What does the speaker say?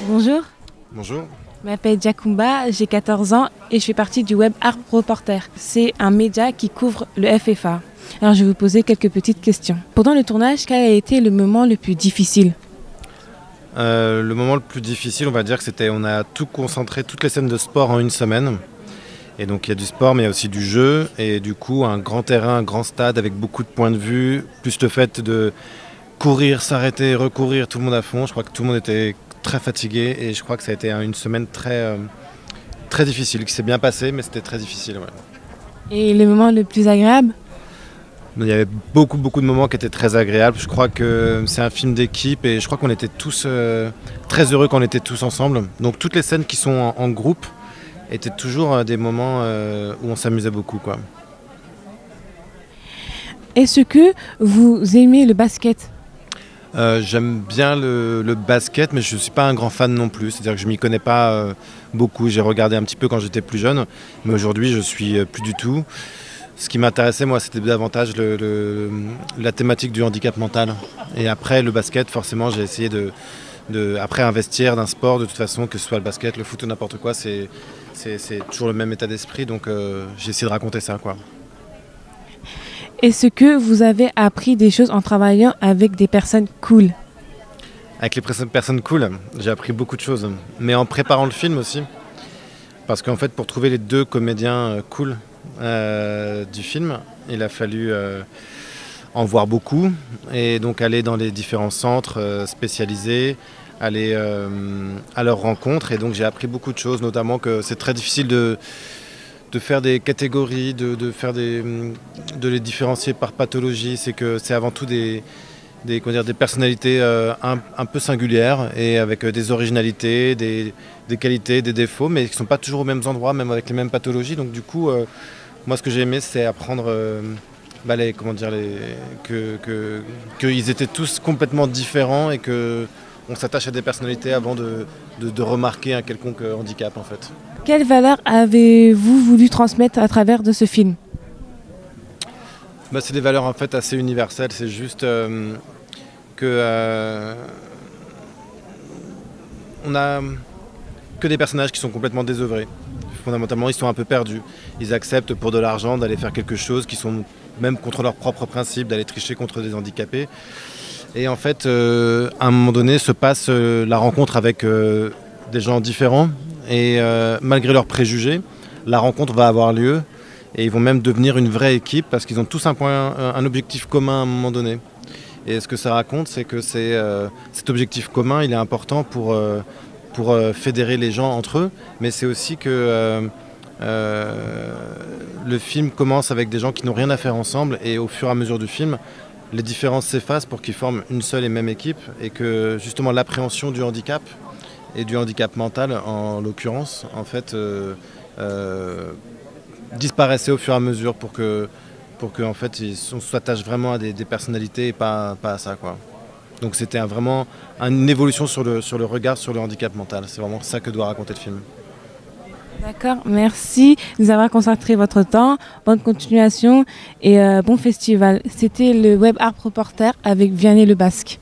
Bonjour, Bonjour. je m'appelle Diakoumba, j'ai 14 ans et je fais partie du Web Art Reporter. C'est un média qui couvre le FFA. Alors je vais vous poser quelques petites questions. Pendant le tournage, quel a été le moment le plus difficile? Le moment le plus difficile, on va dire que c'était, on a tout concentré, toutes les scènes de sport en une semaine. Et donc il y a du sport, mais il y a aussi du jeu. Et du coup, un grand terrain, un grand stade avec beaucoup de points de vue, plus le fait de courir, s'arrêter, recourir, tout le monde à fond. Je crois que tout le monde était très fatigué et je crois que ça a été une semaine très difficile, qui s'est bien passée, mais c'était très difficile. Ouais. Et le moment le plus agréable? Il y avait beaucoup de moments qui étaient très agréables. Je crois que c'est un film d'équipe et je crois qu'on était tous très heureux quand on était tous ensemble. Donc toutes les scènes qui sont en groupe étaient toujours des moments où on s'amusait beaucoup, quoi. Est-ce que vous aimez le basket? J'aime bien le basket, mais je ne suis pas un grand fan non plus. C'est-à-dire que je ne m'y connais pas beaucoup. J'ai regardé un petit peu quand j'étais plus jeune, mais aujourd'hui je ne suis plus du tout. Ce qui m'intéressait, moi, c'était davantage la thématique du handicap mental. Et après, le basket, forcément, j'ai essayé après investir d'un sport, de toute façon, que ce soit le basket, le foot ou n'importe quoi, c'est toujours le même état d'esprit. Donc j'ai essayé de raconter ça, quoi. Est-ce que vous avez appris des choses en travaillant avec des personnes cool? Avec les personnes cool, j'ai appris beaucoup de choses. Mais en préparant le film aussi. Parce qu'en fait, pour trouver les deux comédiens cool du film, il a fallu en voir beaucoup. Et donc aller dans les différents centres spécialisés, aller à leur rencontre. Et donc j'ai appris beaucoup de choses, notamment que c'est très difficile de faire des catégories, de les différencier par pathologie. C'est que c'est avant tout des personnalités un peu singulières et avec des originalités, des qualités, des défauts, mais qui ne sont pas toujours aux mêmes endroits, même avec les mêmes pathologies. Donc du coup, moi ce que j'ai aimé, c'est apprendre qu'ils étaient tous complètement différents et qu'on s'attache à des personnalités avant de remarquer un quelconque handicap, en fait. Quelles valeurs avez-vous voulu transmettre à travers de ce film? C'est des valeurs en fait assez universelles. C'est juste que on a que des personnages qui sont complètement désœuvrés. Fondamentalement, ils sont un peu perdus. Ils acceptent pour de l'argent d'aller faire quelque chose qui sont même contre leurs propres principes, d'aller tricher contre des handicapés. Et en fait, à un moment donné, se passe la rencontre avec des gens différents. Et malgré leurs préjugés, la rencontre va avoir lieu. Et ils vont même devenir une vraie équipe parce qu'ils ont tous un objectif commun à un moment donné. Et ce que ça raconte, c'est que cet objectif commun, il est important pour fédérer les gens entre eux. Mais c'est aussi que le film commence avec des gens qui n'ont rien à faire ensemble. Et au fur et à mesure du film, les différences s'effacent pour qu'ils forment une seule et même équipe. Et que justement l'appréhension du handicap, et du handicap mental en l'occurrence, en fait, disparaissait au fur et à mesure pour que en fait, on s'attache vraiment à des personnalités et pas à ça, quoi. Donc c'était vraiment une évolution sur le regard sur le handicap mental. C'est vraiment ça que doit raconter le film. D'accord, merci de nous avoir consacré votre temps. Bonne continuation et bon festival. C'était le Web Art Reporter avec Vianney Le Basque.